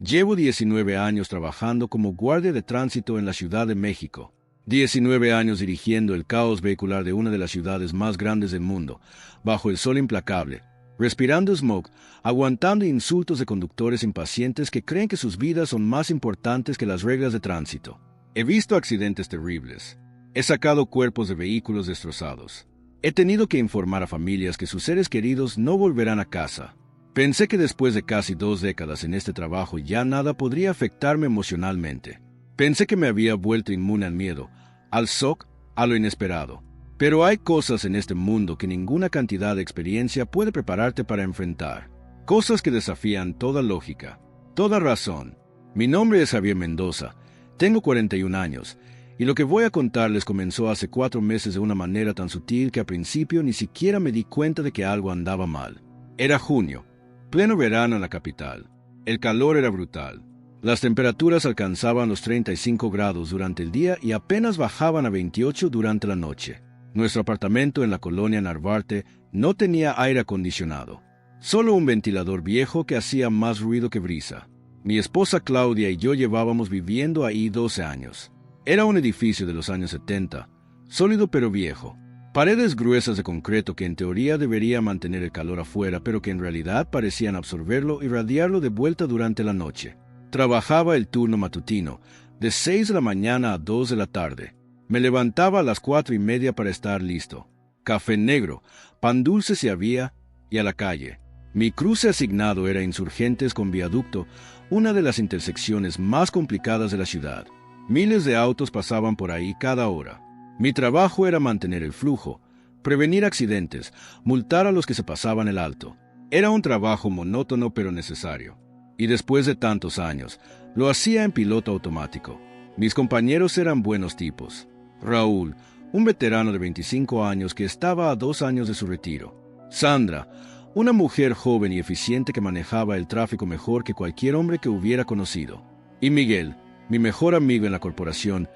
Llevo 19 años trabajando como guardia de tránsito en la Ciudad de México. 19 años dirigiendo el caos vehicular de una de las ciudades más grandes del mundo, bajo el sol implacable, respirando smog, aguantando insultos de conductores impacientes que creen que sus vidas son más importantes que las reglas de tránsito. He visto accidentes terribles. He sacado cuerpos de vehículos destrozados. He tenido que informar a familias que sus seres queridos no volverán a casa. Pensé que después de casi 2 décadas en este trabajo ya nada podría afectarme emocionalmente. Pensé que me había vuelto inmune al miedo, al shock, a lo inesperado. Pero hay cosas en este mundo que ninguna cantidad de experiencia puede prepararte para enfrentar. Cosas que desafían toda lógica, toda razón. Mi nombre es Javier Mendoza, tengo 41 años, y lo que voy a contarles comenzó hace 4 meses de una manera tan sutil que al principio ni siquiera me di cuenta de que algo andaba mal. Era junio, pleno verano en la capital. El calor era brutal. Las temperaturas alcanzaban los 35 grados durante el día y apenas bajaban a 28 durante la noche. Nuestro apartamento en la colonia Narvarte no tenía aire acondicionado, solo un ventilador viejo que hacía más ruido que brisa. Mi esposa Claudia y yo llevábamos viviendo ahí 12 años. Era un edificio de los años 70, sólido pero viejo. Paredes gruesas de concreto que en teoría debería mantener el calor afuera, pero que en realidad parecían absorberlo y radiarlo de vuelta durante la noche. Trabajaba el turno matutino, de 6 de la mañana a 2 de la tarde. Me levantaba a las 4:30 para estar listo. Café negro, pan dulce si había, y a la calle. Mi cruce asignado era Insurgentes con Viaducto, una de las intersecciones más complicadas de la ciudad. Miles de autos pasaban por ahí cada hora. Mi trabajo era mantener el flujo, prevenir accidentes, multar a los que se pasaban el alto. Era un trabajo monótono pero necesario. Y después de tantos años, lo hacía en piloto automático. Mis compañeros eran buenos tipos. Raúl, un veterano de 25 años que estaba a 2 años de su retiro. Sandra, una mujer joven y eficiente que manejaba el tráfico mejor que cualquier hombre que hubiera conocido. Y Miguel, mi mejor amigo en la corporación,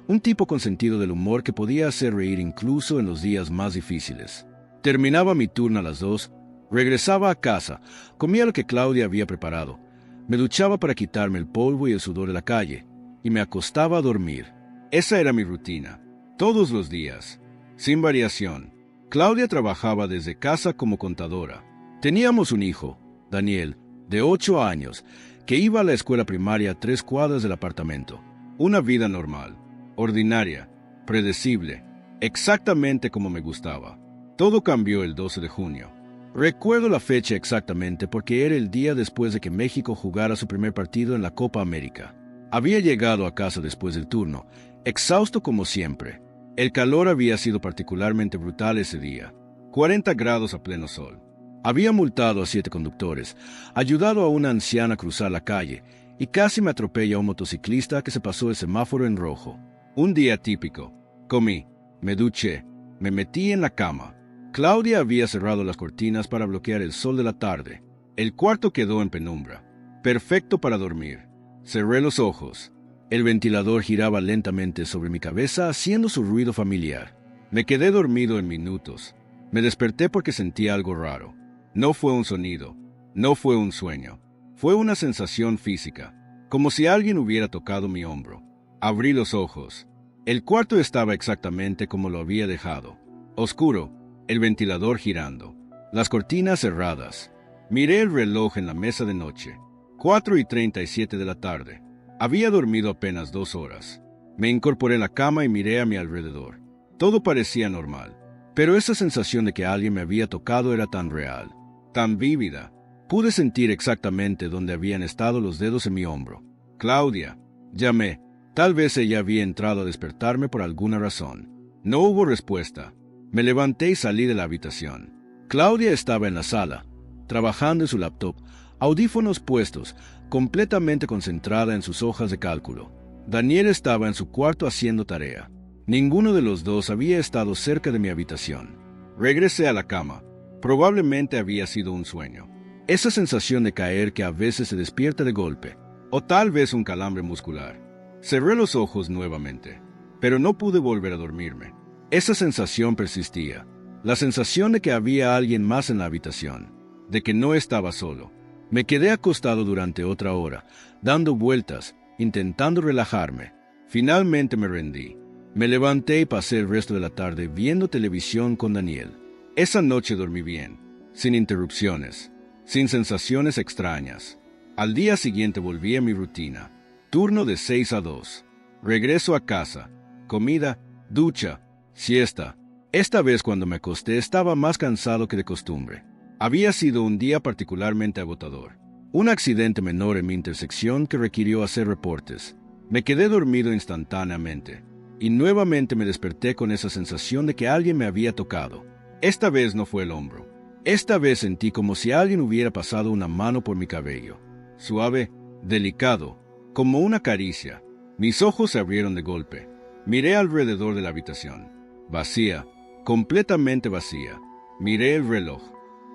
un tipo con sentido del humor que podía hacer reír incluso en los días más difíciles. Terminaba mi turno a las 2, regresaba a casa, comía lo que Claudia había preparado, me duchaba para quitarme el polvo y el sudor de la calle, y me acostaba a dormir. Esa era mi rutina, todos los días, sin variación. Claudia trabajaba desde casa como contadora. Teníamos un hijo, Daniel, de 8 años, que iba a la escuela primaria a 3 cuadras del apartamento. Una vida normal, ordinaria, predecible, exactamente como me gustaba. Todo cambió el 12 de junio. Recuerdo la fecha exactamente porque era el día después de que México jugara su primer partido en la Copa América. Había llegado a casa después del turno, exhausto como siempre. El calor había sido particularmente brutal ese día, 40 grados a pleno sol. Había multado a 7 conductores, ayudado a una anciana a cruzar la calle y casi me atropella un motociclista que se pasó el semáforo en rojo. Un día típico. Comí, me duché, me metí en la cama. Claudia había cerrado las cortinas para bloquear el sol de la tarde. El cuarto quedó en penumbra, perfecto para dormir. Cerré los ojos. El ventilador giraba lentamente sobre mi cabeza haciendo su ruido familiar. Me quedé dormido en minutos. Me desperté porque sentí algo raro. No fue un sonido, no fue un sueño. Fue una sensación física, como si alguien hubiera tocado mi hombro. Abrí los ojos. El cuarto estaba exactamente como lo había dejado. Oscuro, el ventilador girando, las cortinas cerradas. Miré el reloj en la mesa de noche. 4:37 de la tarde. Había dormido apenas 2 horas. Me incorporé en la cama y miré a mi alrededor. Todo parecía normal, pero esa sensación de que alguien me había tocado era tan real, tan vívida. Pude sentir exactamente dónde habían estado los dedos en mi hombro. Claudia. Llamé. Tal vez ella había entrado a despertarme por alguna razón. No hubo respuesta. Me levanté y salí de la habitación. Claudia estaba en la sala, trabajando en su laptop, audífonos puestos, completamente concentrada en sus hojas de cálculo. Daniel estaba en su cuarto haciendo tarea. Ninguno de los dos había estado cerca de mi habitación. Regresé a la cama. Probablemente había sido un sueño. Esa sensación de caer que a veces se despierta de golpe, o tal vez un calambre muscular. Cerré los ojos nuevamente, pero no pude volver a dormirme. Esa sensación persistía, la sensación de que había alguien más en la habitación, de que no estaba solo. Me quedé acostado durante otra hora, dando vueltas, intentando relajarme. Finalmente me rendí. Me levanté y pasé el resto de la tarde viendo televisión con Daniel. Esa noche dormí bien, sin interrupciones, sin sensaciones extrañas. Al día siguiente volví a mi rutina. Turno de 6 a 2. Regreso a casa. Comida, ducha, siesta. Esta vez cuando me acosté estaba más cansado que de costumbre. Había sido un día particularmente agotador. Un accidente menor en mi intersección que requirió hacer reportes. Me quedé dormido instantáneamente. Y nuevamente me desperté con esa sensación de que alguien me había tocado. Esta vez no fue el hombro. Esta vez sentí como si alguien hubiera pasado una mano por mi cabello. Suave, delicado, como una caricia. Mis ojos se abrieron de golpe. Miré alrededor de la habitación. Vacía, completamente vacía. Miré el reloj.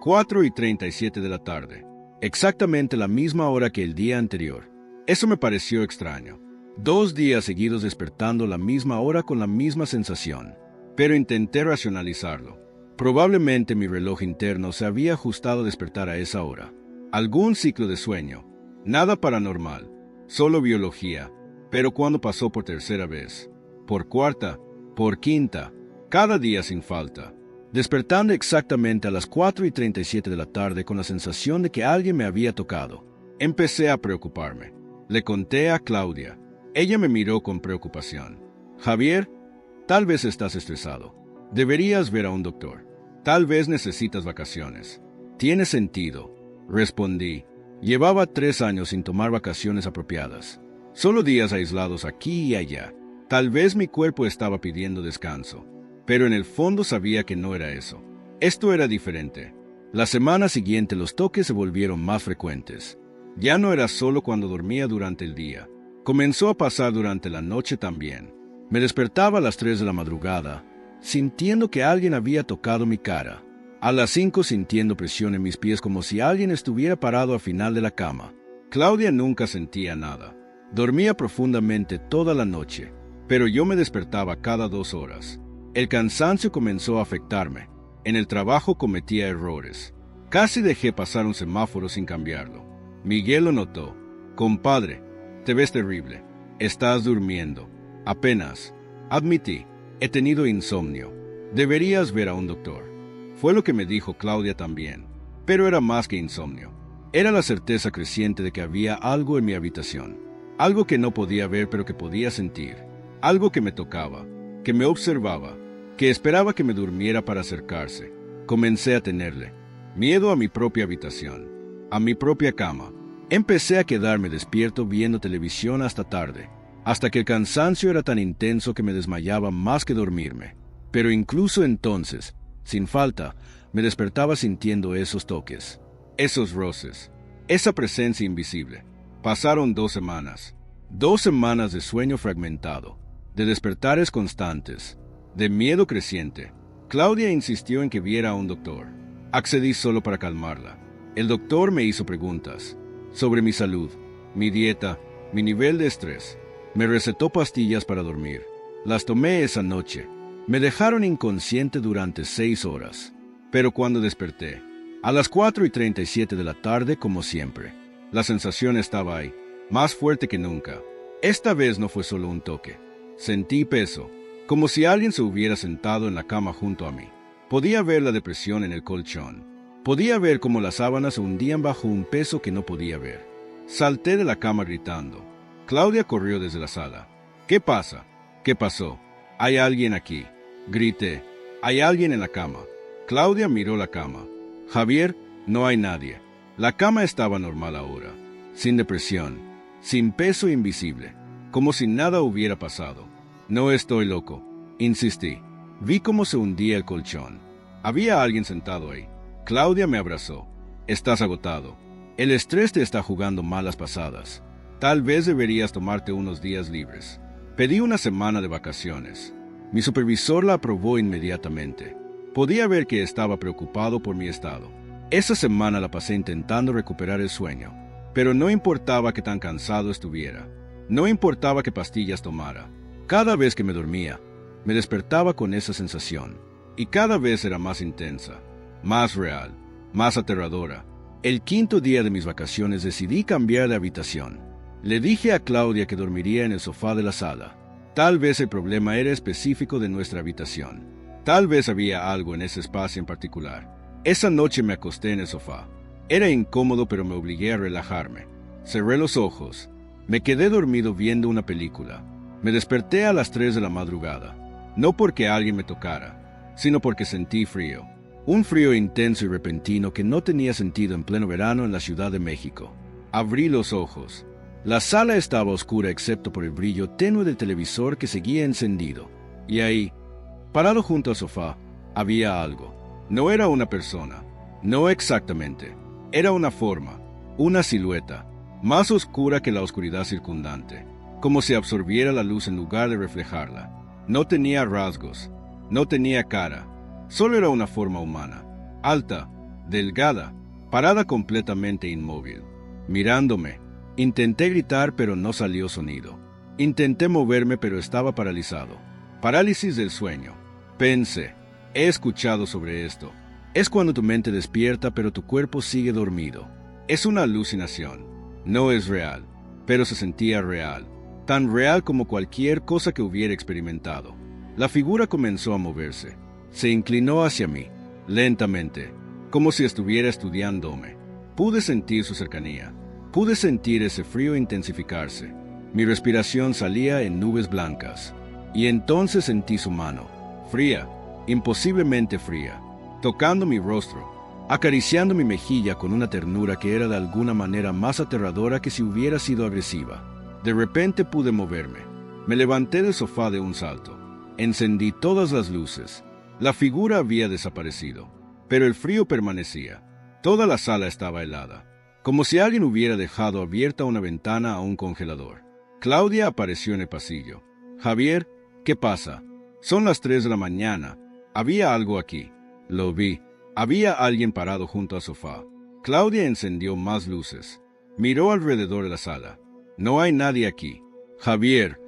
4:37 de la tarde. Exactamente la misma hora que el día anterior. Eso me pareció extraño. 2 días seguidos despertando a la misma hora con la misma sensación. Pero intenté racionalizarlo. Probablemente mi reloj interno se había ajustado a despertar a esa hora. Algún ciclo de sueño. Nada paranormal. Solo biología. Pero cuando pasó por tercera vez, por cuarta, por quinta, cada día sin falta, despertando exactamente a las 4:37 de la tarde con la sensación de que alguien me había tocado, empecé a preocuparme. Le conté a Claudia. Ella me miró con preocupación. Javier, tal vez estás estresado. Deberías ver a un doctor. Tal vez necesitas vacaciones. Tiene sentido, respondí. Llevaba 3 años sin tomar vacaciones apropiadas. Solo días aislados aquí y allá. Tal vez mi cuerpo estaba pidiendo descanso. Pero en el fondo sabía que no era eso. Esto era diferente. La semana siguiente los toques se volvieron más frecuentes. Ya no era solo cuando dormía durante el día. Comenzó a pasar durante la noche también. Me despertaba a las 3 de la madrugada, sintiendo que alguien había tocado mi cara. A las 5 sintiendo presión en mis pies como si alguien estuviera parado al final de la cama. Claudia nunca sentía nada. Dormía profundamente toda la noche, pero yo me despertaba cada 2 horas. El cansancio comenzó a afectarme. En el trabajo cometía errores. Casi dejé pasar un semáforo sin cambiarlo. Miguel lo notó. Compadre, te ves terrible. Estás durmiendo. Apenas. Admití. He tenido insomnio. Deberías ver a un doctor. Fue lo que me dijo Claudia también. Pero era más que insomnio. Era la certeza creciente de que había algo en mi habitación. Algo que no podía ver pero que podía sentir. Algo que me tocaba, que me observaba, que esperaba que me durmiera para acercarse. Comencé a tenerle miedo a mi propia habitación, a mi propia cama. Empecé a quedarme despierto viendo televisión hasta tarde, hasta que el cansancio era tan intenso que me desmayaba más que dormirme. Pero incluso entonces, sin falta, me despertaba sintiendo esos toques, esos roces, esa presencia invisible. Pasaron 2 semanas. 2 semanas de sueño fragmentado, de despertares constantes, de miedo creciente. Claudia insistió en que viera a un doctor. Accedí solo para calmarla. El doctor me hizo preguntas sobre mi salud, mi dieta, mi nivel de estrés. Me recetó pastillas para dormir. Las tomé esa noche. Me dejaron inconsciente durante 6 horas. Pero cuando desperté, a las 4:37 de la tarde como siempre, la sensación estaba ahí, más fuerte que nunca. Esta vez no fue solo un toque. Sentí peso, como si alguien se hubiera sentado en la cama junto a mí. Podía ver la depresión en el colchón. Podía ver cómo las sábanas se hundían bajo un peso que no podía ver. Salté de la cama gritando. Claudia corrió desde la sala. ¿Qué pasa? ¿Qué pasó? Hay alguien aquí. Grité. Hay alguien en la cama. Claudia miró la cama. Javier, no hay nadie. La cama estaba normal ahora, sin depresión, sin peso invisible, como si nada hubiera pasado. No estoy loco, insistí. Vi cómo se hundía el colchón. Había alguien sentado ahí. Claudia me abrazó. Estás agotado. El estrés te está jugando malas pasadas. Tal vez deberías tomarte unos días libres. Pedí una semana de vacaciones. Mi supervisor la aprobó inmediatamente. Podía ver que estaba preocupado por mi estado. Esa semana la pasé intentando recuperar el sueño, pero no importaba que tan cansado estuviera. No importaba qué pastillas tomara. Cada vez que me dormía, me despertaba con esa sensación, y cada vez era más intensa, más real, más aterradora. El quinto día de mis vacaciones decidí cambiar de habitación. Le dije a Claudia que dormiría en el sofá de la sala. Tal vez el problema era específico de nuestra habitación. Tal vez había algo en ese espacio en particular. Esa noche me acosté en el sofá. Era incómodo, pero me obligué a relajarme. Cerré los ojos. Me quedé dormido viendo una película. Me desperté a las 3 de la madrugada. No porque alguien me tocara, sino porque sentí frío. Un frío intenso y repentino que no tenía sentido en pleno verano en la Ciudad de México. Abrí los ojos. La sala estaba oscura excepto por el brillo tenue del televisor que seguía encendido. Y ahí, parado junto al sofá, había algo. No era una persona. No exactamente. Era una forma, una silueta, más oscura que la oscuridad circundante, como si absorbiera la luz en lugar de reflejarla. No tenía rasgos, no tenía cara, solo era una forma humana, alta, delgada, parada completamente inmóvil, mirándome. Intenté gritar, pero no salió sonido. Intenté moverme, pero estaba paralizado. Parálisis del sueño. Pensé, he escuchado sobre esto. Es cuando tu mente despierta, pero tu cuerpo sigue dormido. Es una alucinación. No es real, pero se sentía real. Tan real como cualquier cosa que hubiera experimentado. La figura comenzó a moverse. Se inclinó hacia mí, lentamente, como si estuviera estudiándome. Pude sentir su cercanía. Pude sentir ese frío intensificarse. Mi respiración salía en nubes blancas. Y entonces sentí su mano, fría, imposiblemente fría, tocando mi rostro, acariciando mi mejilla con una ternura que era de alguna manera más aterradora que si hubiera sido agresiva. De repente pude moverme. Me levanté del sofá de un salto. Encendí todas las luces. La figura había desaparecido, pero el frío permanecía. Toda la sala estaba helada, como si alguien hubiera dejado abierta una ventana a un congelador. Claudia apareció en el pasillo. Javier, ¿qué pasa? Son las 3 de la mañana. Había algo aquí. Lo vi. Había alguien parado junto al sofá. Claudia encendió más luces. Miró alrededor de la sala. No hay nadie aquí. Javier,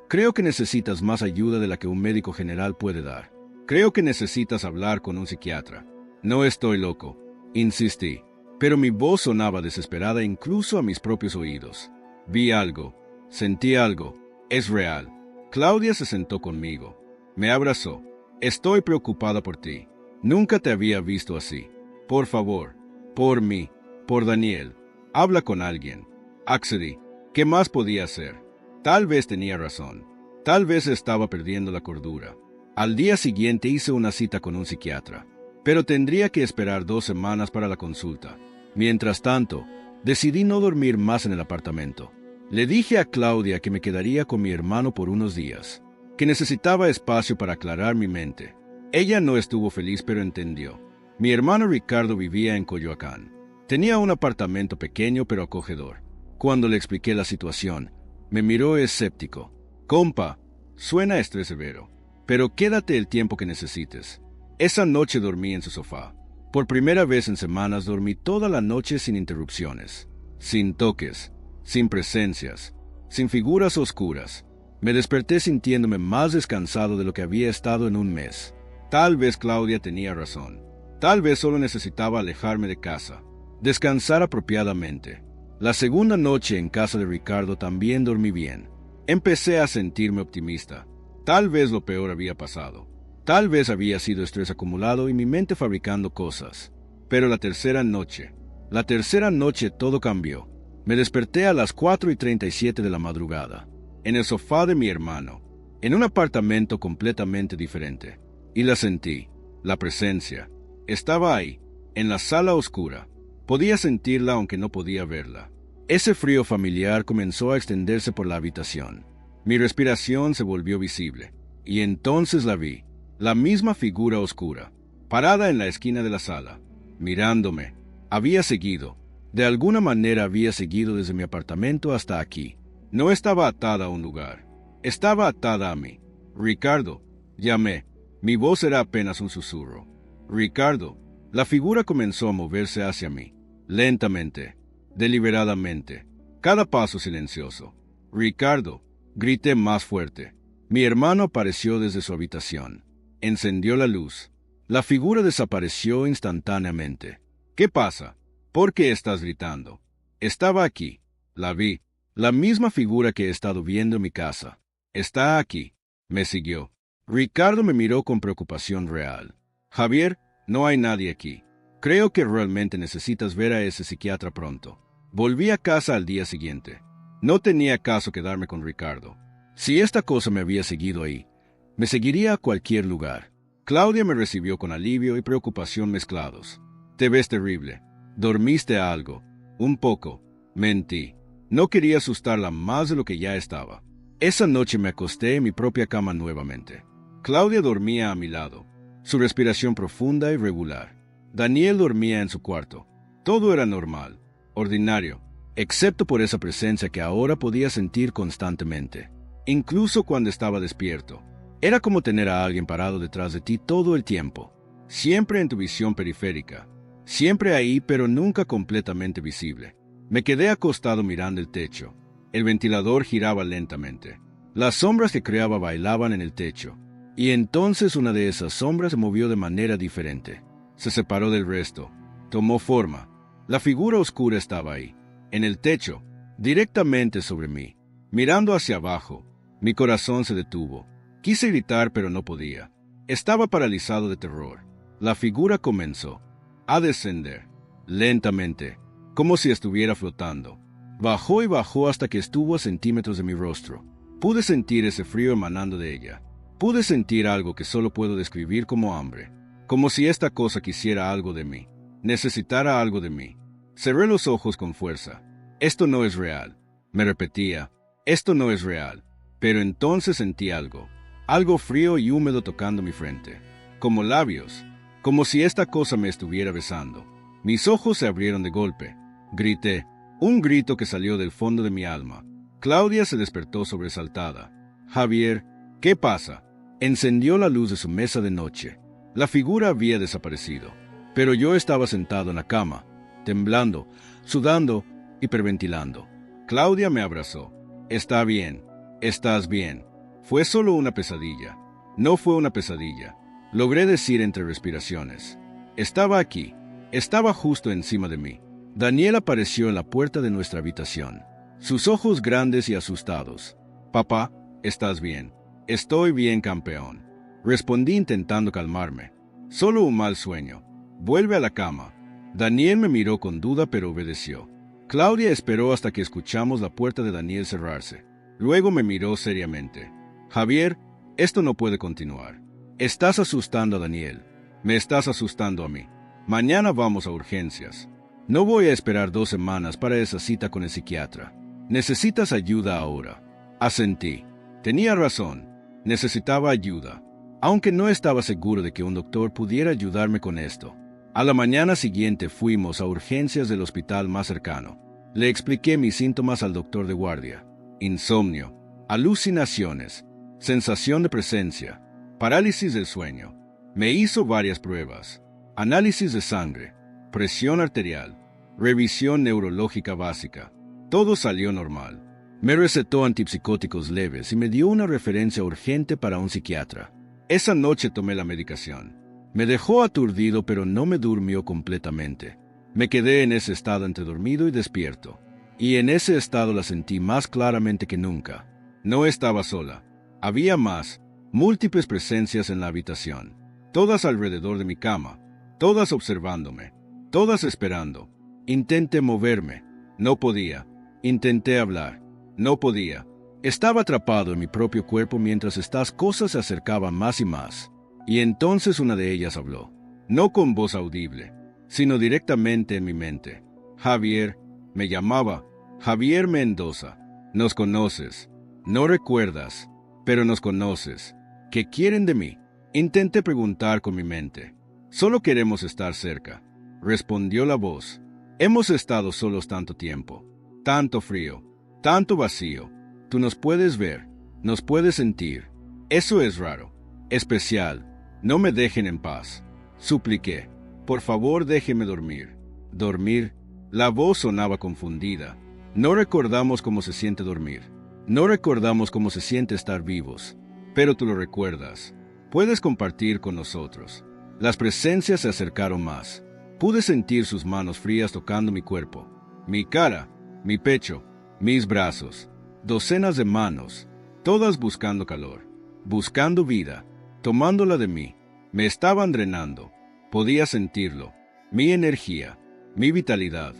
creo que necesitas más ayuda de la que un médico general puede dar. Creo que necesitas hablar con un psiquiatra. No estoy loco, insistí. Pero mi voz sonaba desesperada incluso a mis propios oídos. Vi algo, sentí algo, es real. Claudia se sentó conmigo, me abrazó. Estoy preocupada por ti. Nunca te había visto así. Por favor, por mí, por Daniel, habla con alguien. Accedí. ¿Qué más podía hacer? Tal vez tenía razón. Tal vez estaba perdiendo la cordura. Al día siguiente hice una cita con un psiquiatra, pero tendría que esperar 2 semanas para la consulta. Mientras tanto, decidí no dormir más en el apartamento. Le dije a Claudia que me quedaría con mi hermano por unos días, que necesitaba espacio para aclarar mi mente. Ella no estuvo feliz, pero entendió. Mi hermano Ricardo vivía en Coyoacán. Tenía un apartamento pequeño pero acogedor. Cuando le expliqué la situación, me miró escéptico. Compa, suena estrés severo, pero quédate el tiempo que necesites. Esa noche dormí en su sofá. Por primera vez en semanas dormí toda la noche sin interrupciones, sin toques, sin presencias, sin figuras oscuras. Me desperté sintiéndome más descansado de lo que había estado en un mes. Tal vez Claudia tenía razón. Tal vez solo necesitaba alejarme de casa, descansar apropiadamente. La segunda noche en casa de Ricardo también dormí bien. Empecé a sentirme optimista. Tal vez lo peor había pasado. Tal vez había sido estrés acumulado y mi mente fabricando cosas. Pero la tercera noche todo cambió. Me desperté a las 4:37 de la madrugada, en el sofá de mi hermano, en un apartamento completamente diferente. Y la sentí, la presencia. Estaba ahí, en la sala oscura. Podía sentirla aunque no podía verla. Ese frío familiar comenzó a extenderse por la habitación. Mi respiración se volvió visible. Y entonces la vi. La misma figura oscura, parada en la esquina de la sala, mirándome. Había seguido. De alguna manera había seguido desde mi apartamento hasta aquí. No estaba atada a un lugar. Estaba atada a mí. Ricardo, llamé. Mi voz era apenas un susurro. Ricardo. La figura comenzó a moverse hacia mí. Lentamente, deliberadamente. Cada paso silencioso. Ricardo. Grité más fuerte. Mi hermano apareció desde su habitación. Encendió la luz. La figura desapareció instantáneamente. ¿Qué pasa? ¿Por qué estás gritando? Estaba aquí. La vi. La misma figura que he estado viendo en mi casa. Está aquí. Me siguió. Ricardo me miró con preocupación real. Javier, no hay nadie aquí. Creo que realmente necesitas ver a ese psiquiatra pronto. Volví a casa al día siguiente. No tenía caso quedarme con Ricardo. Si esta cosa me había seguido ahí, me seguiría a cualquier lugar. Claudia me recibió con alivio y preocupación mezclados. Te ves terrible. ¿Dormiste algo? Un poco. Mentí. No quería asustarla más de lo que ya estaba. Esa noche me acosté en mi propia cama nuevamente. Claudia dormía a mi lado, su respiración profunda y regular. Daniel dormía en su cuarto. Todo era normal, ordinario, excepto por esa presencia que ahora podía sentir constantemente, incluso cuando estaba despierto. Era como tener a alguien parado detrás de ti todo el tiempo, siempre en tu visión periférica, siempre ahí pero nunca completamente visible. Me quedé acostado mirando el techo. El ventilador giraba lentamente. Las sombras que creaba bailaban en el techo. Y entonces una de esas sombras se movió de manera diferente. Se separó del resto. Tomó forma. La figura oscura estaba ahí, en el techo, directamente sobre mí, mirando hacia abajo. Mi corazón se detuvo. Quise gritar, pero no podía. Estaba paralizado de terror. La figura comenzó a descender, lentamente, como si estuviera flotando. Bajó y bajó hasta que estuvo a centímetros de mi rostro. Pude sentir ese frío emanando de ella. Pude sentir algo que solo puedo describir como hambre. Como si esta cosa quisiera algo de mí. Necesitara algo de mí. Cerré los ojos con fuerza. Esto no es real. Me repetía. Esto no es real. Pero entonces sentí algo. Algo frío y húmedo tocando mi frente. Como labios. Como si esta cosa me estuviera besando. Mis ojos se abrieron de golpe. Grité. Un grito que salió del fondo de mi alma. Claudia se despertó sobresaltada. Javier, ¿qué pasa? Encendió la luz de su mesa de noche. La figura había desaparecido, pero yo estaba sentado en la cama, temblando, sudando, hiperventilando. Claudia me abrazó. Está bien, estás bien. Fue solo una pesadilla. No fue una pesadilla. Logré decir entre respiraciones. Estaba aquí. Estaba justo encima de mí. Daniel apareció en la puerta de nuestra habitación, sus ojos grandes y asustados. Papá, ¿estás bien? Estoy bien, campeón. Respondí intentando calmarme. Solo un mal sueño. Vuelve a la cama. Daniel me miró con duda pero obedeció. Claudia esperó hasta que escuchamos la puerta de Daniel cerrarse. Luego me miró seriamente. Javier, esto no puede continuar. Estás asustando a Daniel. Me estás asustando a mí. Mañana vamos a urgencias. No voy a esperar 2 semanas para esa cita con el psiquiatra. Necesitas ayuda ahora. Asentí. Tenía razón. Necesitaba ayuda. Aunque no estaba seguro de que un doctor pudiera ayudarme con esto. A la mañana siguiente fuimos a urgencias del hospital más cercano. Le expliqué mis síntomas al doctor de guardia. Insomnio, alucinaciones, sensación de presencia, parálisis del sueño. Me hizo varias pruebas. Análisis de sangre, presión arterial, revisión neurológica básica. Todo salió normal. Me recetó antipsicóticos leves y me dio una referencia urgente para un psiquiatra. Esa noche tomé la medicación. Me dejó aturdido, pero no me durmió completamente. Me quedé en ese estado entre dormido y despierto. Y en ese estado la sentí más claramente que nunca. No estaba sola. Había más, múltiples presencias en la habitación. Todas alrededor de mi cama. Todas observándome. Todas esperando. Intenté moverme. No podía. Intenté hablar. No podía. Estaba atrapado en mi propio cuerpo mientras estas cosas se acercaban más y más. Y entonces una de ellas habló. No con voz audible, sino directamente en mi mente. Javier, me llamaba. Javier Mendoza. Nos conoces. No recuerdas, pero nos conoces. ¿Qué quieren de mí? Intenté preguntar con mi mente. Solo queremos estar cerca. Respondió la voz. Hemos estado solos tanto tiempo. Tanto frío. Tanto vacío. Tú nos puedes ver. Nos puedes sentir. Eso es raro. Especial. No me dejen en paz. Supliqué. Por favor, déjeme dormir. ¿Dormir? La voz sonaba confundida. No recordamos cómo se siente dormir. No recordamos cómo se siente estar vivos. Pero tú lo recuerdas. Puedes compartir con nosotros. Las presencias se acercaron más. Pude sentir sus manos frías tocando mi cuerpo, mi cara, mi pecho, mis brazos. Docenas de manos, todas buscando calor, buscando vida, tomándola de mí. Me estaban drenando. Podía sentirlo. Mi energía, mi vitalidad,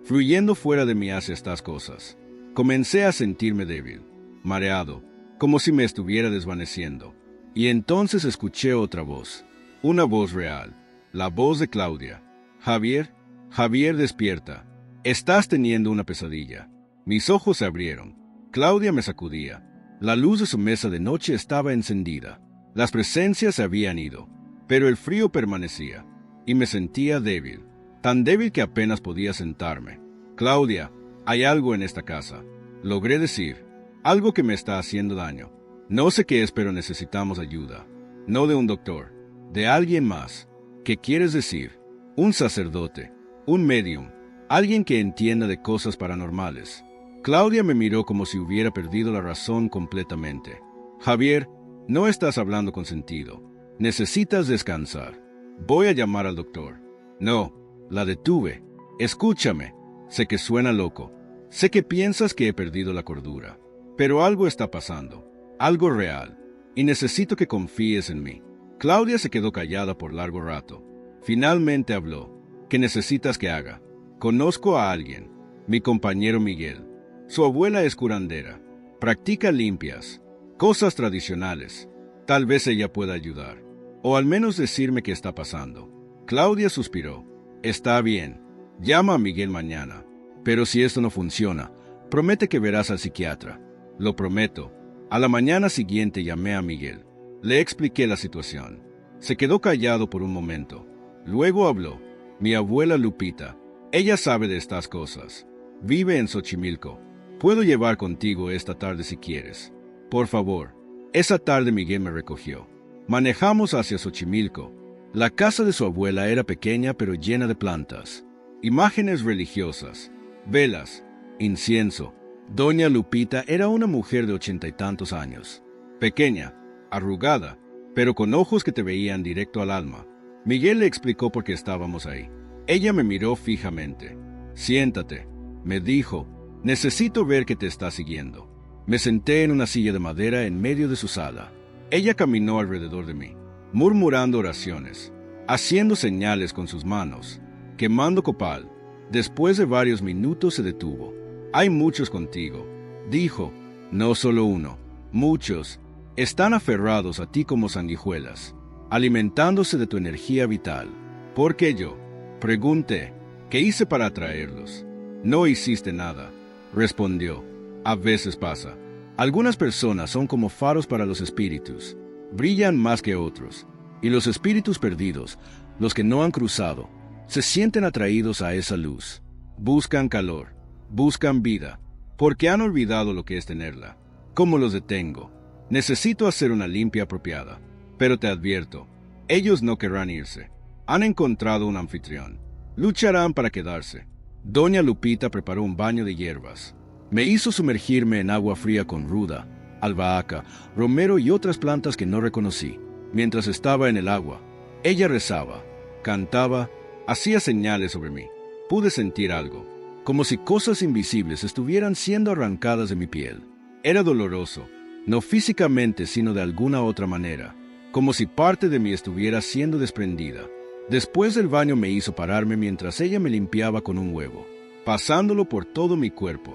fluyendo fuera de mí hacia estas cosas. Comencé a sentirme débil, mareado, como si me estuviera desvaneciendo. Y entonces escuché otra voz, una voz real, la voz de Claudia. Javier, Javier, despierta. Estás teniendo una pesadilla. Mis ojos se abrieron. Claudia me sacudía. La luz de su mesa de noche estaba encendida. Las presencias se habían ido, pero el frío permanecía, y me sentía débil, tan débil que apenas podía sentarme. Claudia, hay algo en esta casa. Logré decir, algo que me está haciendo daño. No sé qué es, pero necesitamos ayuda. No de un doctor, de alguien más. ¿Qué quieres decir? Un sacerdote, un medium, alguien que entienda de cosas paranormales. Claudia me miró como si hubiera perdido la razón completamente. Javier, no estás hablando con sentido. Necesitas descansar. Voy a llamar al doctor. No, la detuve. Escúchame. Sé que suena loco. Sé que piensas que he perdido la cordura. Pero algo está pasando. Algo real. Y necesito que confíes en mí. Claudia se quedó callada por largo rato. Finalmente habló. ¿Qué necesitas que haga? Conozco a alguien. Mi compañero Miguel. Su abuela es curandera. Practica limpias. Cosas tradicionales. Tal vez ella pueda ayudar. O al menos decirme qué está pasando. Claudia suspiró. Está bien. Llama a Miguel mañana. Pero si esto no funciona, promete que verás al psiquiatra. Lo prometo. A la mañana siguiente llamé a Miguel. Le expliqué la situación. Se quedó callado por un momento. Luego habló. Mi abuela Lupita. Ella sabe de estas cosas. Vive en Xochimilco. Puedo llevar contigo esta tarde si quieres. Por favor. Esa tarde Miguel me recogió. Manejamos hacia Xochimilco. La casa de su abuela era pequeña pero llena de plantas. Imágenes religiosas. Velas. Incienso. Doña Lupita era una mujer de 80 y tantos años. Pequeña, arrugada, pero con ojos que te veían directo al alma. Miguel le explicó por qué estábamos ahí. Ella me miró fijamente. Siéntate, me dijo. Necesito ver que te está siguiendo. Me senté en una silla de madera en medio de su sala. Ella caminó alrededor de mí, murmurando oraciones, haciendo señales con sus manos, quemando copal. Después de varios minutos se detuvo. Hay muchos contigo, dijo. No solo uno, muchos. Están aferrados a ti como sanguijuelas, alimentándose de tu energía vital. ¿Por qué yo? Pregunté. ¿Qué hice para atraerlos? No hiciste nada, respondió. A veces pasa. Algunas personas son como faros para los espíritus. Brillan más que otros. Y los espíritus perdidos, los que no han cruzado, se sienten atraídos a esa luz. Buscan calor. Buscan vida. Porque han olvidado lo que es tenerla. ¿Cómo los detengo? Necesito hacer una limpia apropiada. Pero te advierto, ellos no querrán irse. Han encontrado un anfitrión. Lucharán para quedarse. Doña Lupita preparó un baño de hierbas. Me hizo sumergirme en agua fría con ruda, albahaca, romero y otras plantas que no reconocí. Mientras estaba en el agua, ella rezaba, cantaba, hacía señales sobre mí. Pude sentir algo, como si cosas invisibles estuvieran siendo arrancadas de mi piel. Era doloroso, no físicamente sino de alguna otra manera, como si parte de mí estuviera siendo desprendida. Después del baño me hizo pararme mientras ella me limpiaba con un huevo, pasándolo por todo mi cuerpo.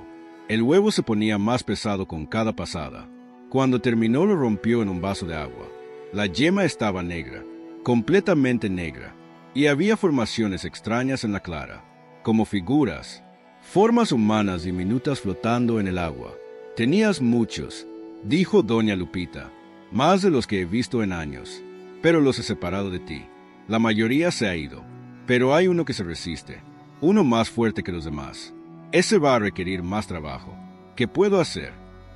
El huevo se ponía más pesado con cada pasada. Cuando terminó lo rompió en un vaso de agua. La yema estaba negra, completamente negra, y había formaciones extrañas en la clara, como figuras, formas humanas diminutas flotando en el agua. Tenías muchos, dijo doña Lupita, más de los que he visto en años, pero los he separado de ti. La mayoría se ha ido, pero hay uno que se resiste, uno más fuerte que los demás. Ese va a requerir más trabajo. ¿Qué puedo hacer?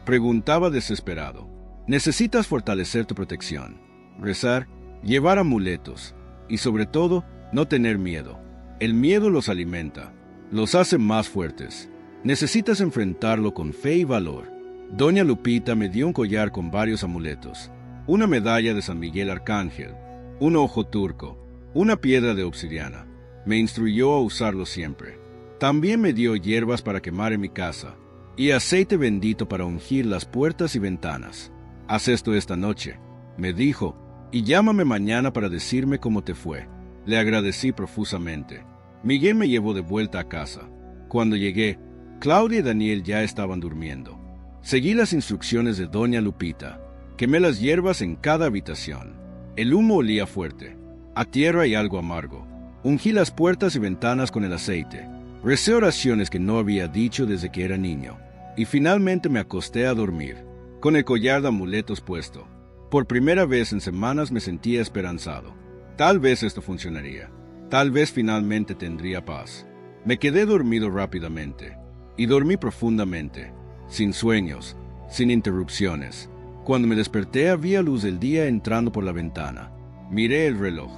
Preguntaba desesperado. Necesitas fortalecer tu protección, rezar, llevar amuletos, y sobre todo, no tener miedo. El miedo los alimenta, los hace más fuertes. Necesitas enfrentarlo con fe y valor. Doña Lupita me dio un collar con varios amuletos, una medalla de San Miguel Arcángel, un ojo turco, una piedra de obsidiana. Me instruyó a usarlo siempre. También me dio hierbas para quemar en mi casa y aceite bendito para ungir las puertas y ventanas. Haz esto esta noche, me dijo, y llámame mañana para decirme cómo te fue. Le agradecí profusamente. Miguel me llevó de vuelta a casa. Cuando llegué, Claudia y Daniel ya estaban durmiendo. Seguí las instrucciones de doña Lupita. Quemé las hierbas en cada habitación. El humo olía fuerte, a tierra y algo amargo. Ungí las puertas y ventanas con el aceite. Recé oraciones que no había dicho desde que era niño. Y finalmente me acosté a dormir, con el collar de amuletos puesto. Por primera vez en semanas me sentía esperanzado. Tal vez esto funcionaría. Tal vez finalmente tendría paz. Me quedé dormido rápidamente. Y dormí profundamente, sin sueños, sin interrupciones. Cuando me desperté había luz del día entrando por la ventana. Miré el reloj.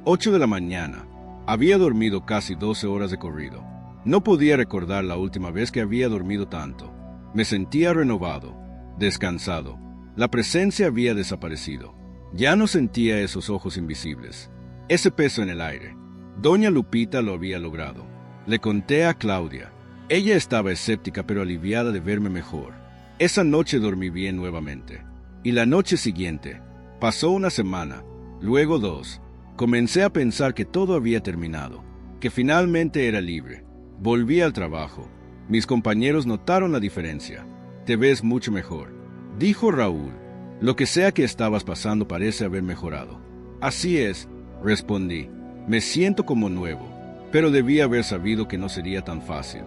8 de la mañana. Había dormido casi 12 horas de corrido. No podía recordar la última vez que había dormido tanto. Me sentía renovado, descansado. La presencia había desaparecido. Ya no sentía esos ojos invisibles, ese peso en el aire. Doña Lupita lo había logrado. Le conté a Claudia. Ella estaba escéptica pero aliviada de verme mejor. Esa noche dormí bien nuevamente. Y la noche siguiente. Pasó una semana, luego 2. Comencé a pensar que todo había terminado, que finalmente era libre. Volví al trabajo. Mis compañeros notaron la diferencia. Te ves mucho mejor, dijo Raúl. Lo que sea que estabas pasando parece haber mejorado. Así es, respondí. Me siento como nuevo, pero debí haber sabido que no sería tan fácil.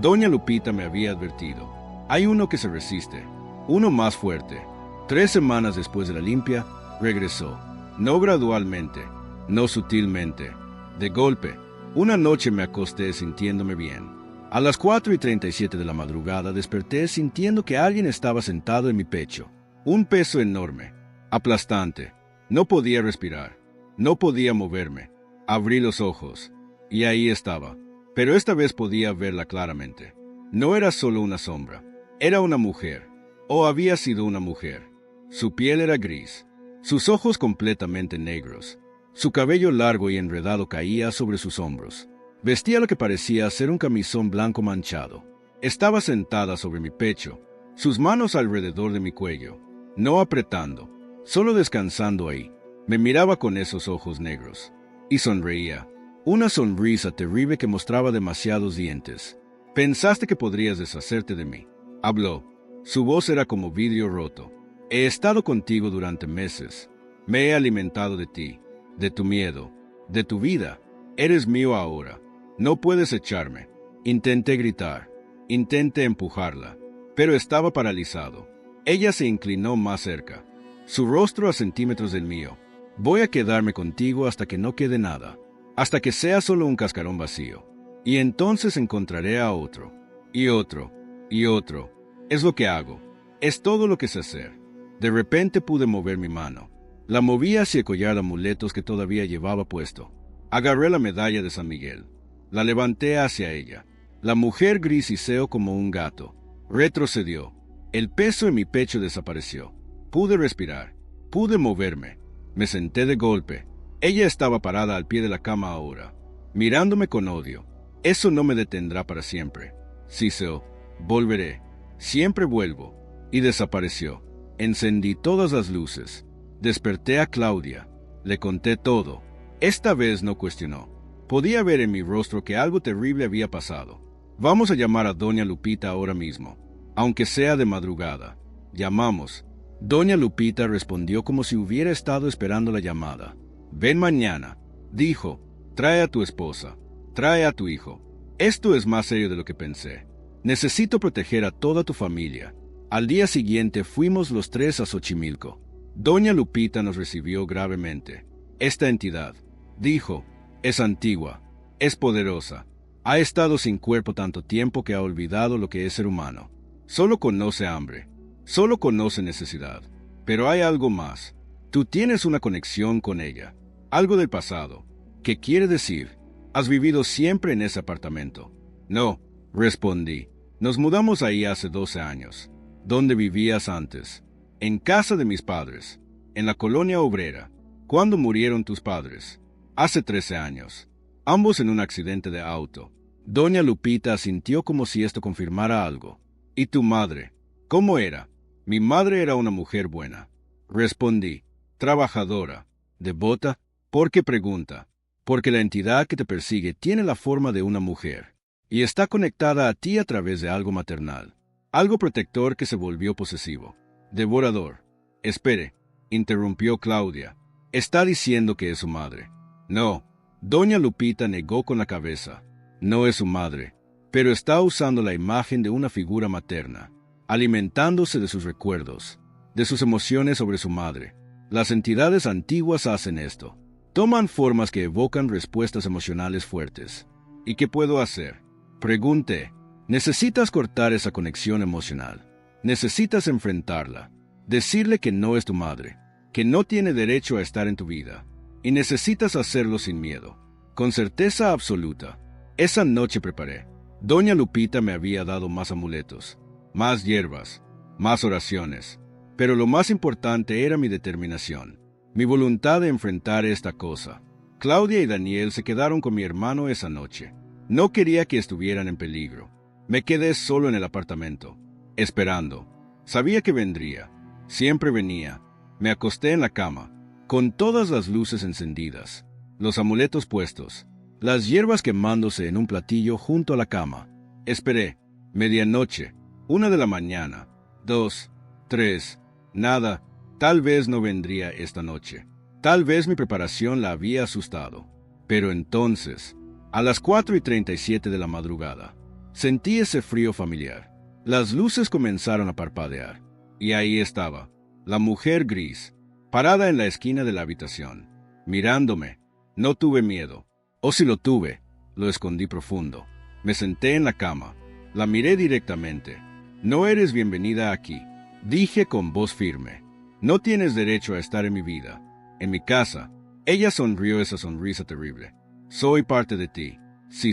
Doña Lupita me había advertido. Hay uno que se resiste, uno más fuerte. 3 semanas después de la limpia, regresó. No gradualmente, no sutilmente, de golpe. Una noche me acosté sintiéndome bien. A las 4:37 de la madrugada desperté sintiendo que alguien estaba sentado en mi pecho. Un peso enorme, aplastante. No podía respirar, no podía moverme. Abrí los ojos, y ahí estaba. Pero esta vez podía verla claramente. No era solo una sombra, era una mujer, o había sido una mujer. Su piel era gris, sus ojos completamente negros. Su cabello largo y enredado caía sobre sus hombros. Vestía lo que parecía ser un camisón blanco manchado. Estaba sentada sobre mi pecho, sus manos alrededor de mi cuello, no apretando, solo descansando ahí. Me miraba con esos ojos negros. Y sonreía. Una sonrisa terrible que mostraba demasiados dientes. Pensaste que podrías deshacerte de mí. Habló. Su voz era como vidrio roto. He estado contigo durante meses. Me he alimentado de ti, de tu miedo, de tu vida. Eres mío ahora. No puedes echarme. Intenté gritar. Intenté empujarla. Pero estaba paralizado. Ella se inclinó más cerca. Su rostro a centímetros del mío. Voy a quedarme contigo hasta que no quede nada. Hasta que sea solo un cascarón vacío. Y entonces encontraré a otro. Y otro. Y otro. Es lo que hago. Es todo lo que sé hacer. De repente pude mover mi mano. La moví hacia el collar de amuletos que todavía llevaba puesto. Agarré la medalla de San Miguel. La levanté hacia ella. La mujer grisiseó como un gato. Retrocedió. El peso en mi pecho desapareció. Pude respirar. Pude moverme. Me senté de golpe. Ella estaba parada al pie de la cama ahora, mirándome con odio. Eso no me detendrá para siempre. Siseó. Volveré. Siempre vuelvo. Y desapareció. Encendí todas las luces. Desperté a Claudia. Le conté todo. Esta vez no cuestionó. Podía ver en mi rostro que algo terrible había pasado. Vamos a llamar a doña Lupita ahora mismo, aunque sea de madrugada. Llamamos. Doña Lupita respondió como si hubiera estado esperando la llamada. Ven mañana, dijo. Trae a tu esposa. Trae a tu hijo. Esto es más serio de lo que pensé. Necesito proteger a toda tu familia. Al día siguiente fuimos los 3 a Xochimilco. Doña Lupita nos recibió gravemente. Esta entidad, dijo, es antigua, es poderosa. Ha estado sin cuerpo tanto tiempo que ha olvidado lo que es ser humano. Solo conoce hambre, solo conoce necesidad. Pero hay algo más. Tú tienes una conexión con ella, algo del pasado. ¿Qué quiere decir? ¿Has vivido siempre en ese apartamento? No, respondí. Nos mudamos ahí hace 12 años. ¿Dónde vivías antes? En casa de mis padres, en la colonia obrera. ¿Cuándo murieron tus padres? Hace 13 años. ambos en un accidente de auto. Doña Lupita asintió como si esto confirmara algo. ¿Y tu madre? ¿Cómo era? Mi madre era una mujer buena. Respondí. Trabajadora. Devota. ¿Por qué pregunta? Porque la entidad que te persigue tiene la forma de una mujer y está conectada a ti a través de algo maternal, algo protector que se volvió posesivo. Devorador. Espere, interrumpió Claudia. Está diciendo que es su madre. No. Doña Lupita negó con la cabeza. No es su madre, pero está usando la imagen de una figura materna, alimentándose de sus recuerdos, de sus emociones sobre su madre. Las entidades antiguas hacen esto. Toman formas que evocan respuestas emocionales fuertes. ¿Y qué puedo hacer? Pregunté. Necesitas cortar esa conexión emocional. Necesitas enfrentarla. Decirle que no es tu madre, que no tiene derecho a estar en tu vida. Y necesitas hacerlo sin miedo, con certeza absoluta. Esa noche preparé. Doña Lupita me había dado más amuletos, más hierbas, más oraciones. Pero lo más importante era mi determinación, mi voluntad de enfrentar esta cosa. Claudia y Daniel se quedaron con mi hermano esa noche. No quería que estuvieran en peligro. Me quedé solo en el apartamento, esperando. Sabía que vendría. Siempre venía. Me acosté en la cama, con todas las luces encendidas, los amuletos puestos, las hierbas quemándose en un platillo junto a la cama. Esperé. Medianoche, 1 de la mañana, 2, 3, nada. Tal vez no vendría esta noche. Tal vez mi preparación la había asustado. Pero entonces, a las 4:37 de la madrugada, sentí ese frío familiar. Las luces comenzaron a parpadear. Y ahí estaba, la mujer gris, parada en la esquina de la habitación, mirándome. No tuve miedo. O si lo tuve, lo escondí profundo. Me senté en la cama. La miré directamente. No eres bienvenida aquí, dije con voz firme. No tienes derecho a estar en mi vida, en mi casa. Ella sonrió esa sonrisa terrible. Soy parte de ti. Sí,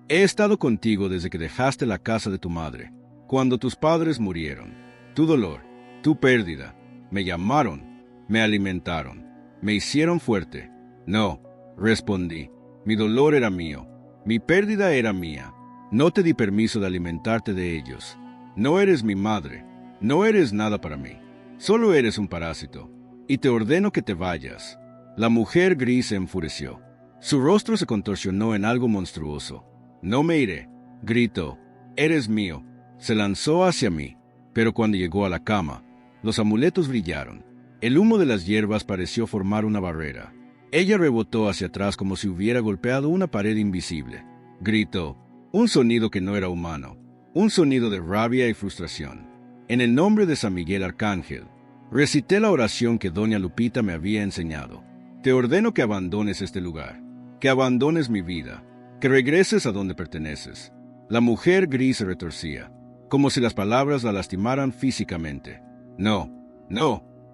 he estado contigo desde que dejaste la casa de tu madre, cuando tus padres murieron. Tu dolor, tu pérdida. Me llamaron, me alimentaron, me hicieron fuerte. No, respondí. Mi dolor era mío, mi pérdida era mía. No te di permiso de alimentarte de ellos. No eres mi madre, no eres nada para mí. Solo eres un parásito, y te ordeno que te vayas. La mujer gris se enfureció. Su rostro se contorsionó en algo monstruoso. No me iré, gritó. Eres mío. Se lanzó hacia mí, pero cuando llegó a la cama, los amuletos brillaron. El humo de las hierbas pareció formar una barrera. Ella rebotó hacia atrás como si hubiera golpeado una pared invisible. Gritó, un sonido que no era humano, un sonido de rabia y frustración. En el nombre de San Miguel Arcángel, recité la oración que Doña Lupita me había enseñado. Te ordeno que abandones este lugar, que abandones mi vida, que regreses a donde perteneces. La mujer gris se retorcía, como si las palabras la lastimaran físicamente. No,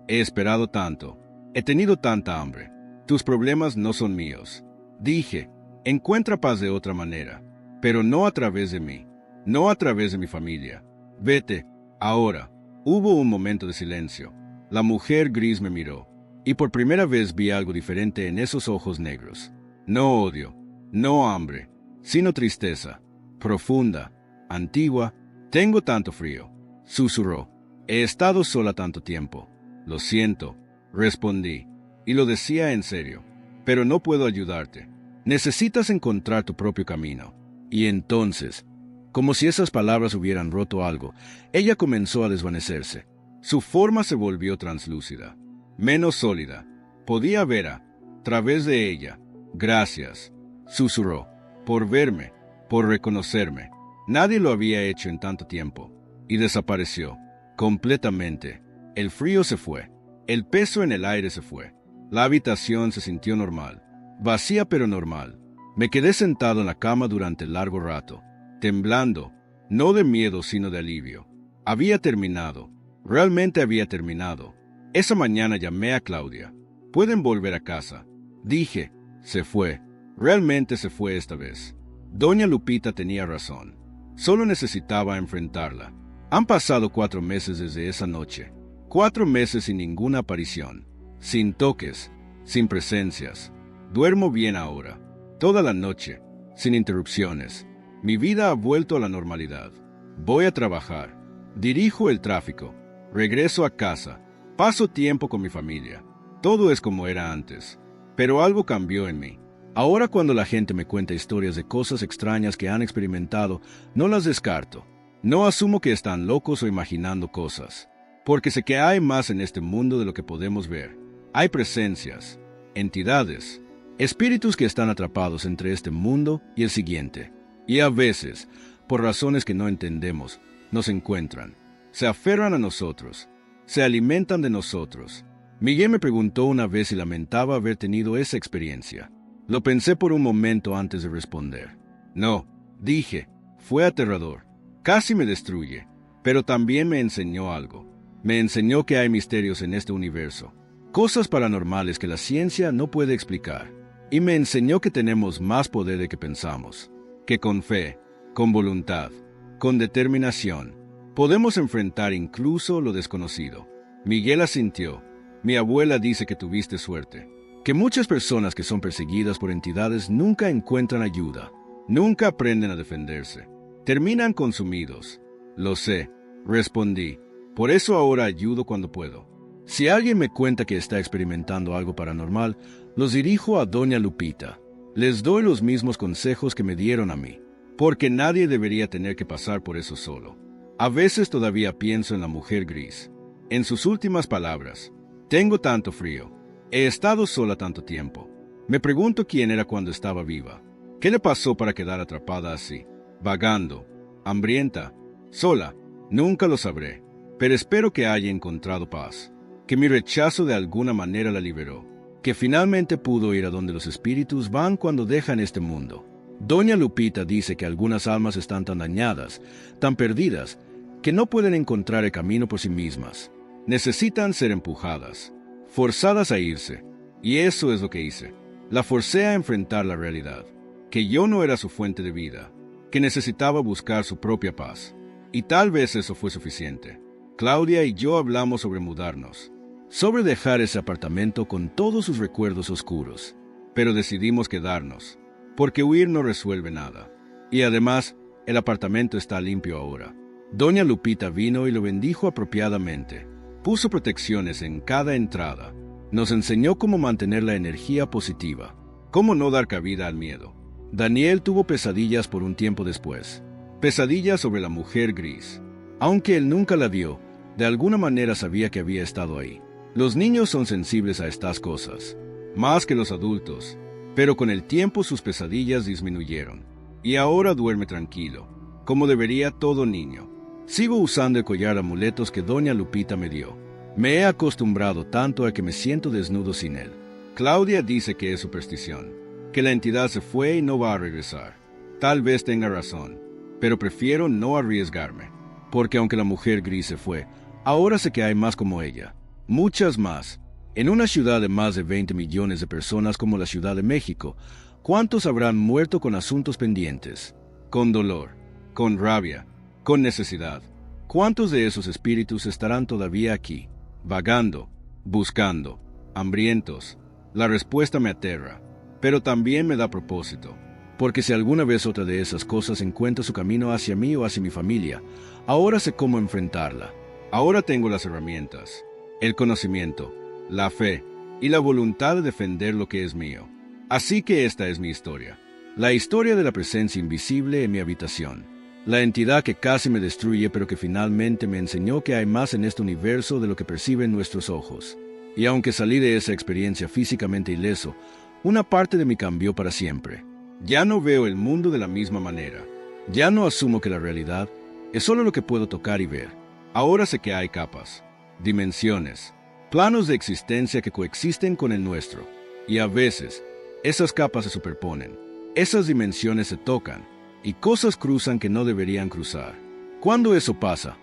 he esperado tanto, he tenido tanta hambre. Tus problemas no son míos. Dije, encuentra paz de otra manera, pero no a través de mí, no a través de mi familia. Vete, ahora. Hubo un momento de silencio. La mujer gris me miró, y por primera vez vi algo diferente en esos ojos negros. No odio, no hambre, sino tristeza, profunda, antigua. Tengo tanto frío, susurró. He estado sola tanto tiempo. Lo siento, respondí, y lo decía en serio. Pero no puedo ayudarte. Necesitas encontrar tu propio camino. Y entonces, como si esas palabras hubieran roto algo, ella comenzó a desvanecerse. Su forma se volvió translúcida, menos sólida. Podía ver a través de ella. Gracias, susurró, por verme, por reconocerme. Nadie lo había hecho en tanto tiempo. Y desapareció, completamente. El frío se fue. El peso en el aire se fue. La habitación se sintió normal. Vacía pero normal. Me quedé sentado en la cama durante largo rato, temblando, no de miedo sino de alivio. Había terminado. Realmente había terminado. Esa mañana llamé a Claudia. ¿Pueden volver a casa?, dije. Se fue. Realmente se fue esta vez. Doña Lupita tenía razón. Solo necesitaba enfrentarla. Han pasado 4 meses desde esa noche. 4 meses sin ninguna aparición. Sin toques. Sin presencias. Duermo bien ahora. Toda la noche, sin interrupciones. Mi vida ha vuelto a la normalidad. Voy a trabajar, dirijo el tráfico, regreso a casa, paso tiempo con mi familia. Todo es como era antes. Pero algo cambió en mí. Ahora cuando la gente me cuenta historias de cosas extrañas que han experimentado, no las descarto. No asumo que están locos o imaginando cosas, porque sé que hay más en este mundo de lo que podemos ver. Hay presencias, entidades, espíritus que están atrapados entre este mundo y el siguiente. Y a veces, por razones que no entendemos, nos encuentran, se aferran a nosotros, se alimentan de nosotros. Miguel me preguntó una vez si lamentaba haber tenido esa experiencia. Lo pensé por un momento antes de responder. No, dije, fue aterrador. Casi me destruye, pero también me enseñó algo. Me enseñó que hay misterios en este universo, cosas paranormales que la ciencia no puede explicar. Y me enseñó que tenemos más poder de que pensamos, que con fe, con voluntad, con determinación, podemos enfrentar incluso lo desconocido. Miguel asintió. Mi abuela dice que tuviste suerte, que muchas personas que son perseguidas por entidades nunca encuentran ayuda, nunca aprenden a defenderse, terminan consumidos. Lo sé, respondí, por eso ahora ayudo cuando puedo. Si alguien me cuenta que está experimentando algo paranormal, los dirijo a Doña Lupita. Les doy los mismos consejos que me dieron a mí, porque nadie debería tener que pasar por eso solo. A veces todavía pienso en la mujer gris. En sus últimas palabras, tengo tanto frío. He estado sola tanto tiempo. Me pregunto quién era cuando estaba viva. ¿Qué le pasó para quedar atrapada así? Vagando, hambrienta, sola. Nunca lo sabré. Pero espero que haya encontrado paz. Que mi rechazo de alguna manera la liberó. Que finalmente pudo ir a donde los espíritus van cuando dejan este mundo. Doña Lupita dice que algunas almas están tan dañadas, tan perdidas, que no pueden encontrar el camino por sí mismas. Necesitan ser empujadas, forzadas a irse, y eso es lo que hice. La forcé a enfrentar la realidad, que yo no era su fuente de vida, que necesitaba buscar su propia paz. Y tal vez eso fue suficiente. Claudia y yo hablamos sobre mudarnos, sobre dejar ese apartamento con todos sus recuerdos oscuros, pero decidimos quedarnos, porque huir no resuelve nada. Y además, el apartamento está limpio ahora. Doña Lupita vino y lo bendijo apropiadamente. Puso protecciones en cada entrada. Nos enseñó cómo mantener la energía positiva, cómo no dar cabida al miedo. Daniel tuvo pesadillas por un tiempo después. Pesadillas sobre la mujer gris. Aunque él nunca la vio, de alguna manera sabía que había estado ahí. Los niños son sensibles a estas cosas, más que los adultos, pero con el tiempo sus pesadillas disminuyeron. Y ahora duerme tranquilo, como debería todo niño. Sigo usando el collar de amuletos que Doña Lupita me dio. Me he acostumbrado tanto a que me siento desnudo sin él. Claudia dice que es superstición, que la entidad se fue y no va a regresar. Tal vez tenga razón, pero prefiero no arriesgarme, porque aunque la mujer gris se fue, ahora sé que hay más como ella, muchas más. En una ciudad de más de 20 millones de personas como la Ciudad de México, ¿cuántos habrán muerto con asuntos pendientes, con dolor, con rabia, con necesidad? ¿Cuántos de esos espíritus estarán todavía aquí, vagando, buscando, hambrientos? La respuesta me aterra, pero también me da propósito, porque si alguna vez otra de esas cosas encuentra su camino hacia mí o hacia mi familia, ahora sé cómo enfrentarla. Ahora tengo las herramientas, el conocimiento, la fe y la voluntad de defender lo que es mío. Así que esta es mi historia. La historia de la presencia invisible en mi habitación. La entidad que casi me destruye pero que finalmente me enseñó que hay más en este universo de lo que perciben nuestros ojos. Y aunque salí de esa experiencia físicamente ileso, una parte de mí cambió para siempre. Ya no veo el mundo de la misma manera. Ya no asumo que la realidad es solo lo que puedo tocar y ver. Ahora sé que hay capas, dimensiones, planos de existencia que coexisten con el nuestro. Y a veces, esas capas se superponen. Esas dimensiones se tocan. Y cosas cruzan que no deberían cruzar. Cuando eso pasa,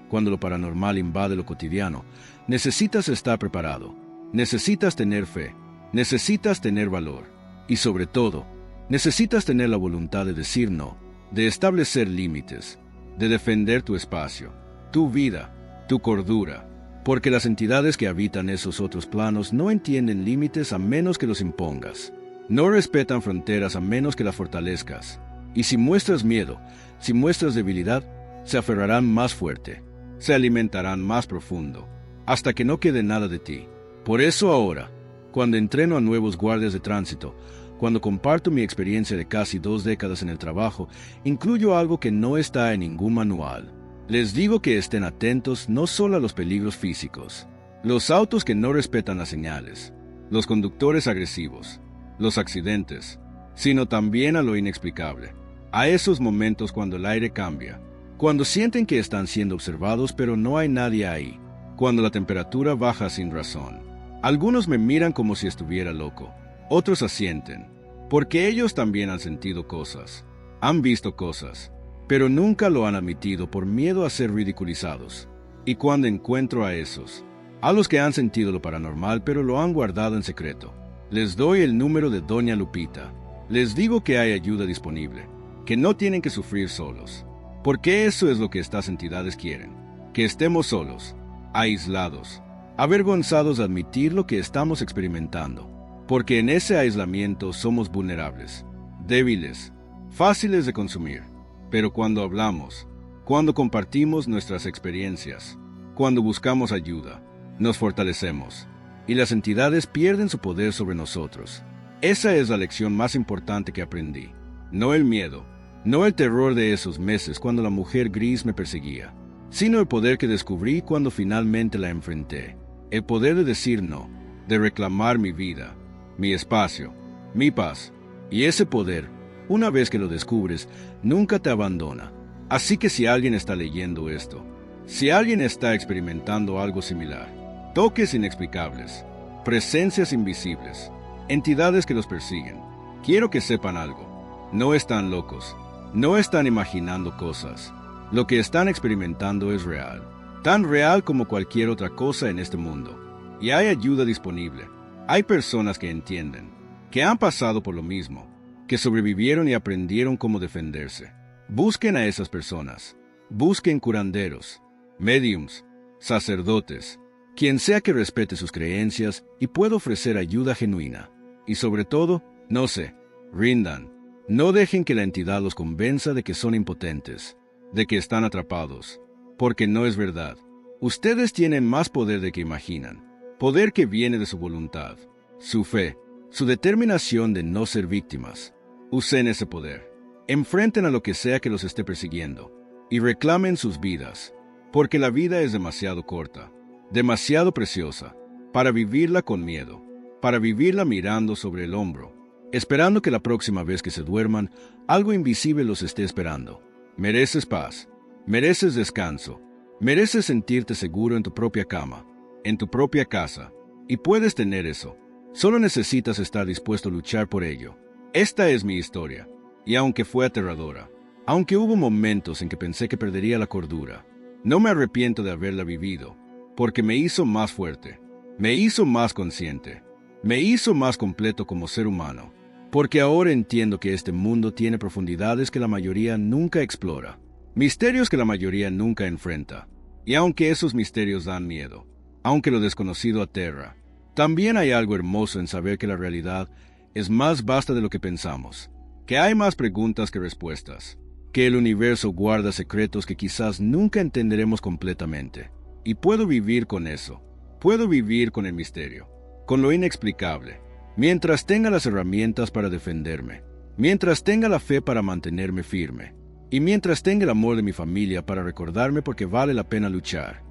cuando lo paranormal invade lo cotidiano, necesitas estar preparado, necesitas tener fe, necesitas tener valor y sobre todo, necesitas tener la voluntad de decir no, de establecer límites, de defender tu espacio, tu vida, tu cordura, porque las entidades que habitan esos otros planos no entienden límites a menos que los impongas. No respetan fronteras a menos que las fortalezcas. Y si muestras miedo, si muestras debilidad, se aferrarán más fuerte, se alimentarán más profundo, hasta que no quede nada de ti. Por eso ahora, cuando entreno a nuevos guardias de tránsito, cuando comparto mi experiencia de casi 2 décadas en el trabajo, incluyo algo que no está en ningún manual. Les digo que estén atentos no solo a los peligros físicos, los autos que no respetan las señales, los conductores agresivos, los accidentes, sino también a lo inexplicable, a esos momentos cuando el aire cambia, cuando sienten que están siendo observados pero no hay nadie ahí, cuando la temperatura baja sin razón. Algunos me miran como si estuviera loco, otros asienten, porque ellos también han sentido cosas, han visto cosas, pero nunca lo han admitido por miedo a ser ridiculizados. Y cuando encuentro a esos, a los que han sentido lo paranormal pero lo han guardado en secreto, les doy el número de Doña Lupita. Les digo que hay ayuda disponible, que no tienen que sufrir solos, porque eso es lo que estas entidades quieren, que estemos solos, aislados, avergonzados de admitir lo que estamos experimentando, porque en ese aislamiento somos vulnerables, débiles, fáciles de consumir. Pero cuando hablamos, cuando compartimos nuestras experiencias, cuando buscamos ayuda, nos fortalecemos, y las entidades pierden su poder sobre nosotros. Esa es la lección más importante que aprendí. No el miedo, no el terror de esos meses cuando la mujer gris me perseguía, sino el poder que descubrí cuando finalmente la enfrenté. El poder de decir no, de reclamar mi vida, mi espacio, mi paz. Y ese poder, una vez que lo descubres, nunca te abandona. Así que si alguien está leyendo esto, si alguien está experimentando algo similar, toques inexplicables, presencias invisibles, entidades que los persiguen, quiero que sepan algo. No están locos, no están imaginando cosas. Lo que están experimentando es real, tan real como cualquier otra cosa en este mundo. Y hay ayuda disponible. Hay personas que entienden, que han pasado por lo mismo, que sobrevivieron y aprendieron cómo defenderse. Busquen a esas personas. Busquen curanderos, médiums, sacerdotes, quien sea que respete sus creencias y pueda ofrecer ayuda genuina. Y sobre todo, no se rindan. No dejen que la entidad los convenza de que son impotentes, de que están atrapados, porque no es verdad. Ustedes tienen más poder de que imaginan, poder que viene de su voluntad, su fe, su determinación de no ser víctimas. Usen ese poder. Enfrenten a lo que sea que los esté persiguiendo y reclamen sus vidas, porque la vida es demasiado corta, demasiado preciosa, para vivirla con miedo, para vivirla mirando sobre el hombro, esperando que la próxima vez que se duerman, algo invisible los esté esperando. Mereces paz, mereces descanso, mereces sentirte seguro en tu propia cama, en tu propia casa, y puedes tener eso. Solo necesitas estar dispuesto a luchar por ello. Esta es mi historia, y aunque fue aterradora, aunque hubo momentos en que pensé que perdería la cordura, no me arrepiento de haberla vivido, porque me hizo más fuerte, me hizo más consciente, me hizo más completo como ser humano, porque ahora entiendo que este mundo tiene profundidades que la mayoría nunca explora, misterios que la mayoría nunca enfrenta, y aunque esos misterios dan miedo, aunque lo desconocido aterra, también hay algo hermoso en saber que la realidad es más vasta de lo que pensamos, que hay más preguntas que respuestas, que el universo guarda secretos que quizás nunca entenderemos completamente. Y puedo vivir con eso, puedo vivir con el misterio, con lo inexplicable, mientras tenga las herramientas para defenderme, mientras tenga la fe para mantenerme firme, y mientras tenga el amor de mi familia para recordarme porque vale la pena luchar.